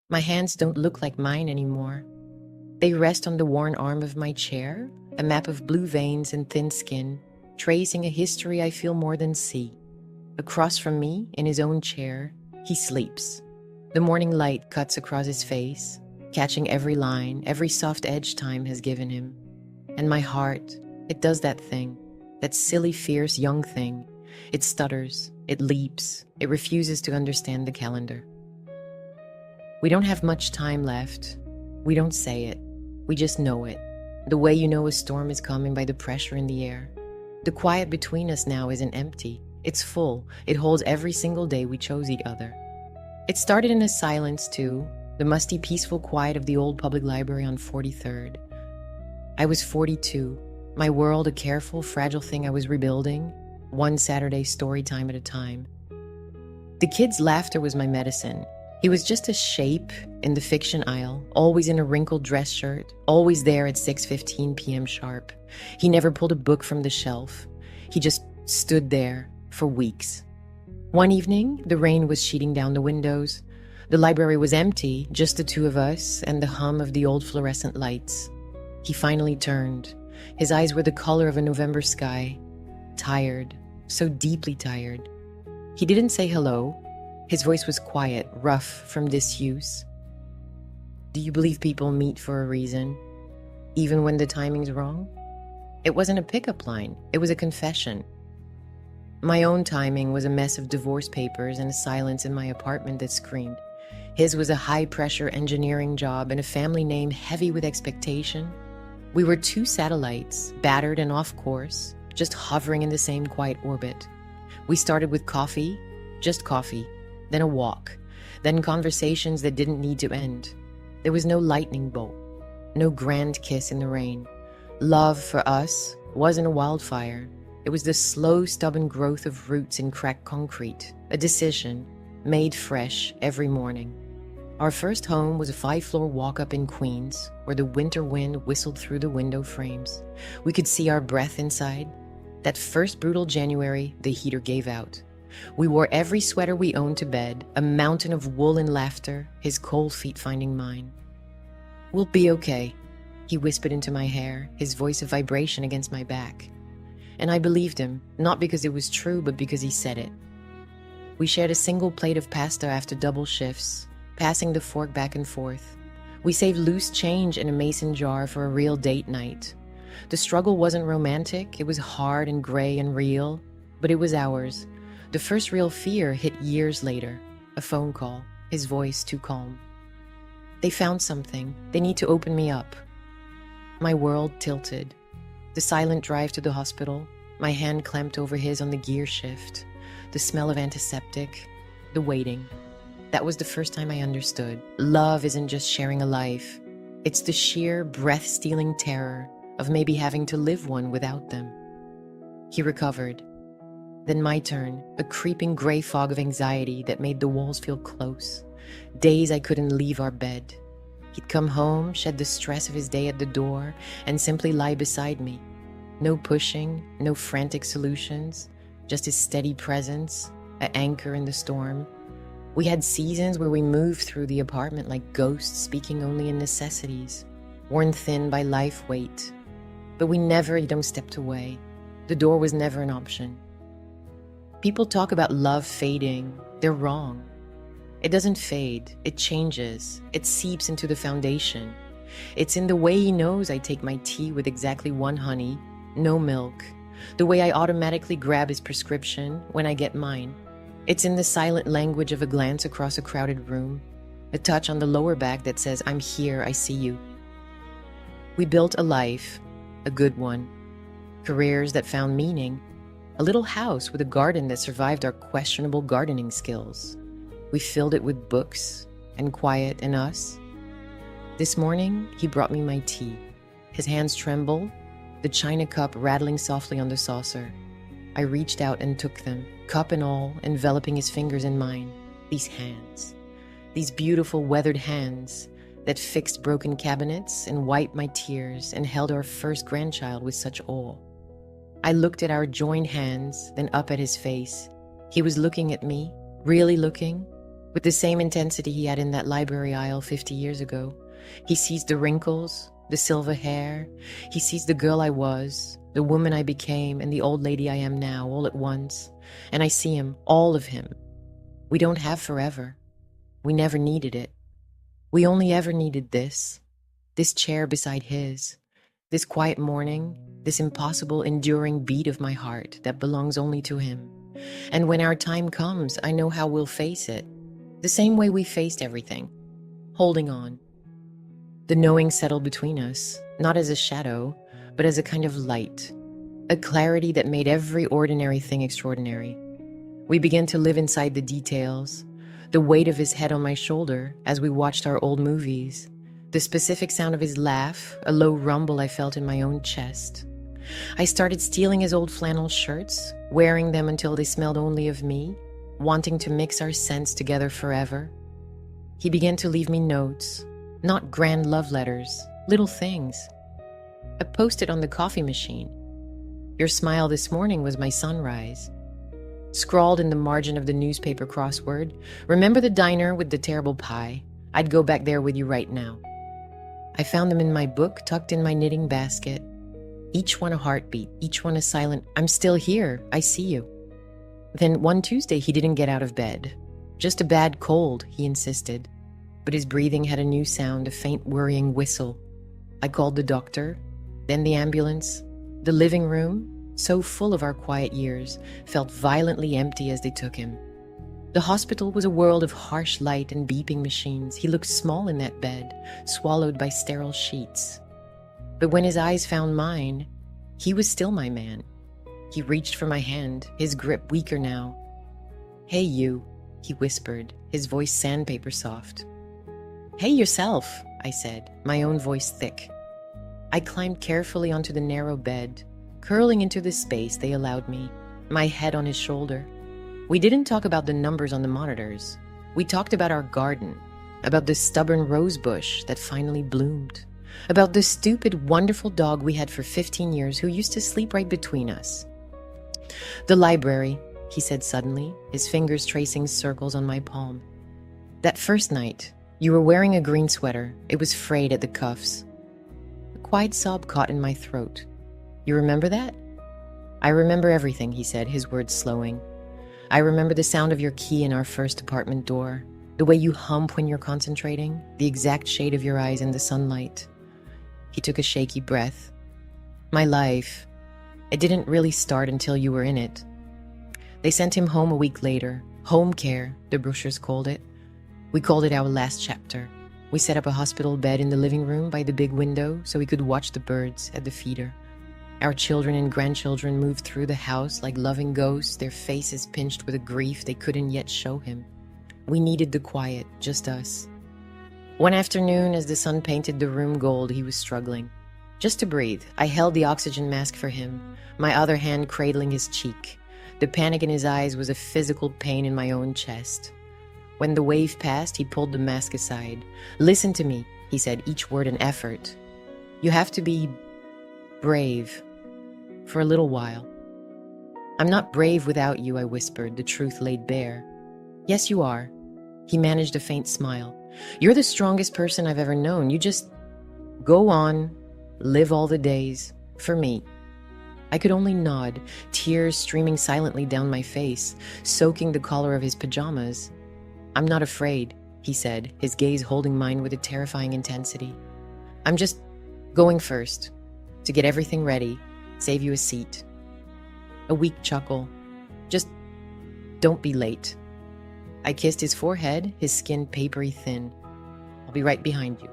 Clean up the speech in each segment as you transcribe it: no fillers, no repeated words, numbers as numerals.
My hands don't look like mine anymore. They rest on the worn arm of my chair, a map of blue veins and thin skin, tracing a history I feel more than see. Across from me, in his own chair, he sleeps. The morning light cuts across his face, catching every line, every soft edge time has given him. And my heart, it does that thing, that silly, fierce, young thing. It stutters, it leaps, it refuses to understand the calendar. We don't have much time left. We don't say it. We just know it. The way you know a storm is coming by the pressure in the air. The quiet between us now isn't empty. It's full. It holds every single day we chose each other. It started in a silence, too, the musty, peaceful quiet of the old public library on 43rd. I was 42, my world a careful, fragile thing I was rebuilding, one Saturday story time at a time. The kids' laughter was my medicine. He was just a shape in the fiction aisle, always in a wrinkled dress shirt, always there at 6:15 p.m. sharp. He never pulled a book from the shelf. He just stood there for weeks. One evening, the rain was sheeting down the windows. The library was empty, just the two of us and the hum of the old fluorescent lights. He finally turned. His eyes were the color of a November sky. Tired, so deeply tired. He didn't say hello. His voice was quiet, rough from disuse. Do you believe people meet for a reason, even when the timing's wrong? It wasn't a pickup line. It was a confession. My own timing was a mess of divorce papers and a silence in my apartment that screamed. His was a high-pressure engineering job and a family name heavy with expectation. We were two satellites, battered and off course, just hovering in the same quiet orbit. We started with coffee, just coffee, then a walk, then conversations that didn't need to end. There was no lightning bolt, no grand kiss in the rain. Love for us wasn't a wildfire. It was the slow, stubborn growth of roots in cracked concrete, a decision made fresh every morning. Our first home was a 5-floor walk-up in Queens, where the winter wind whistled through the window frames. We could see our breath inside. That first brutal January, the heater gave out. We wore every sweater we owned to bed, a mountain of wool and laughter, his cold feet finding mine. We'll be okay, he whispered into my hair, his voice a vibration against my back. And I believed him, not because it was true, but because he said it. We shared a single plate of pasta after double shifts, passing the fork back and forth. We saved loose change in a mason jar for a real date night. The struggle wasn't romantic, it was hard and gray and real, but it was ours. The first real fear hit years later, a phone call, his voice too calm. They found something, they need to open me up. My world tilted. The silent drive to the hospital, my hand clamped over his on the gear shift, the smell of antiseptic, the waiting. That was the first time I understood. Love isn't just sharing a life. It's the sheer, breath-stealing terror of maybe having to live one without them. He recovered. Then my turn, a creeping gray fog of anxiety that made the walls feel close. Days I couldn't leave our bed. He'd come home, shed the stress of his day at the door, and simply lie beside me. No pushing, no frantic solutions, just his steady presence, an anchor in the storm. We had seasons where we moved through the apartment like ghosts speaking only in necessities, worn thin by life weight. But we never stepped away. The door was never an option. People talk about love fading. They're wrong. It doesn't fade. It changes. It seeps into the foundation. It's in the way he knows I take my tea with exactly one honey, no milk. The way I automatically grab his prescription when I get mine. It's in the silent language of a glance across a crowded room, a touch on the lower back that says, I'm here, I see you. We built a life, a good one. Careers that found meaning. A little house with a garden that survived our questionable gardening skills. We filled it with books and quiet and us. This morning, he brought me my tea. His hands trembled, the china cup rattling softly on the saucer. I reached out and took them, cup and all, enveloping his fingers in mine. These hands. These beautiful weathered hands that fixed broken cabinets and wiped my tears and held our first grandchild with such awe. I looked at our joined hands, then up at his face. He was looking at me, really looking, with the same intensity he had in that library aisle 50 years ago. He sees the wrinkles, the silver hair. He sees the girl I was, the woman I became, and the old lady I am now, all at once. And I see him, all of him. We don't have forever. We never needed it. We only ever needed this chair beside his, this quiet morning, this impossible, enduring beat of my heart that belongs only to him. And when our time comes, I know how we'll face it, the same way we faced everything, holding on. The knowing settled between us, not as a shadow, but as a kind of light, a clarity that made every ordinary thing extraordinary. We began to live inside the details, the weight of his head on my shoulder as we watched our old movies, the specific sound of his laugh, a low rumble I felt in my own chest. I started stealing his old flannel shirts, wearing them until they smelled only of me, wanting to mix our scents together forever. He began to leave me notes, not grand love letters, little things. A post-it on the coffee machine. Your smile this morning was my sunrise. Scrawled in the margin of the newspaper crossword, remember the diner with the terrible pie? I'd go back there with you right now. I found them in my book, tucked in my knitting basket. Each one a heartbeat, each one a silent, I'm still here, I see you. Then one Tuesday he didn't get out of bed. Just a bad cold, he insisted. But his breathing had a new sound, a faint worrying whistle. I called the doctor, then the ambulance. The living room, so full of our quiet years, felt violently empty as they took him. The hospital was a world of harsh light and beeping machines. He looked small in that bed, swallowed by sterile sheets. But when his eyes found mine, he was still my man. He reached for my hand, his grip weaker now. Hey you, he whispered, his voice sandpaper soft. Hey yourself, I said, my own voice thick. I climbed carefully onto the narrow bed, curling into the space they allowed me, my head on his shoulder. We didn't talk about the numbers on the monitors. We talked about our garden, about the stubborn rose bush that finally bloomed, about the stupid, wonderful dog we had for 15 years who used to sleep right between us. The library, he said suddenly, his fingers tracing circles on my palm. That first night, you were wearing a green sweater. It was frayed at the cuffs. A quiet sob caught in my throat. You remember that? I remember everything, he said, his words slowing. I remember the sound of your key in our first apartment door, the way you hump when you're concentrating, the exact shade of your eyes in the sunlight. He took a shaky breath. My life, it didn't really start until you were in it. They sent him home a week later. Home care, the brochures called it. We called it our last chapter. We set up a hospital bed in the living room by the big window so we could watch the birds at the feeder. Our children and grandchildren moved through the house like loving ghosts, their faces pinched with a grief they couldn't yet show him. We needed the quiet, just us. One afternoon, as the sun painted the room gold, he was struggling. Just to breathe, I held the oxygen mask for him, my other hand cradling his cheek. The panic in his eyes was a physical pain in my own chest. When the wave passed, he pulled the mask aside. Listen to me, he said, each word an effort. You have to be brave. For a little while. I'm not brave without you, I whispered, the truth laid bare. Yes, you are. He managed a faint smile. You're the strongest person I've ever known. You just go on, live all the days, for me. I could only nod, tears streaming silently down my face, soaking the collar of his pajamas. I'm not afraid, he said, his gaze holding mine with a terrifying intensity. I'm just going first, to get everything ready. Save you a seat. A weak chuckle. Just don't be late. I kissed his forehead, his skin papery thin. I'll be right behind you.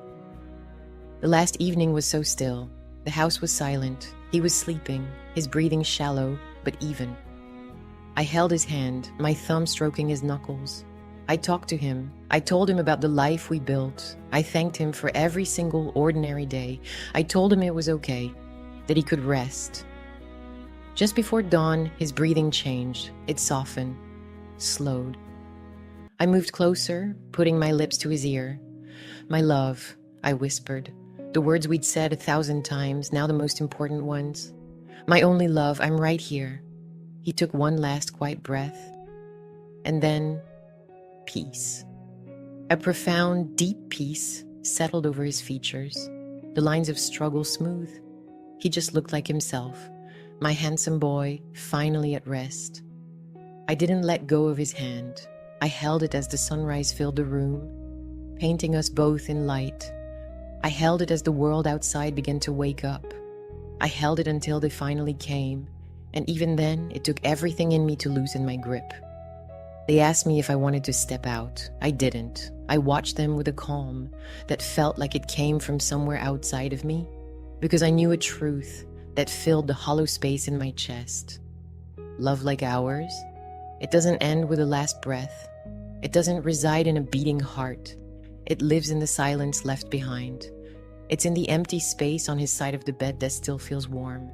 The last evening was so still. The house was silent. He was sleeping, his breathing shallow but even. I held his hand, my thumb stroking his knuckles. I talked to him. I told him about the life we built. I thanked him for every single ordinary day. I told him it was okay, that he could rest. Just before dawn, his breathing changed. It softened, slowed. I moved closer, putting my lips to his ear. My love, I whispered. The words we'd said 1,000 times, now the most important ones. My only love, I'm right here. He took one last quiet breath. And then, peace. A profound, deep peace settled over his features, the lines of struggle smooth. He just looked like himself, my handsome boy, finally at rest. I didn't let go of his hand. I held it as the sunrise filled the room, painting us both in light. I held it as the world outside began to wake up. I held it until they finally came, and even then, it took everything in me to loosen my grip. They asked me if I wanted to step out. I didn't. I watched them with a calm that felt like it came from somewhere outside of me, because I knew a truth that filled the hollow space in my chest. Love like ours, it doesn't end with the last breath. It doesn't reside in a beating heart. It lives in the silence left behind. It's in the empty space on his side of the bed that still feels warm.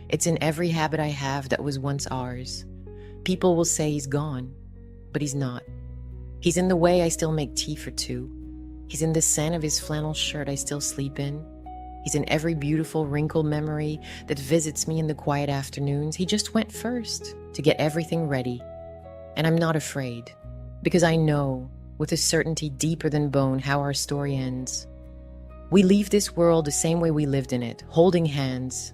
It's in every habit I have that was once ours. People will say he's gone, but he's not. He's in the way I still make tea for two. He's in the scent of his flannel shirt I still sleep in. He's in every beautiful wrinkled memory that visits me in the quiet afternoons. He just went first to get everything ready. And I'm not afraid, because I know, with a certainty deeper than bone, how our story ends. We leave this world the same way we lived in it, holding hands,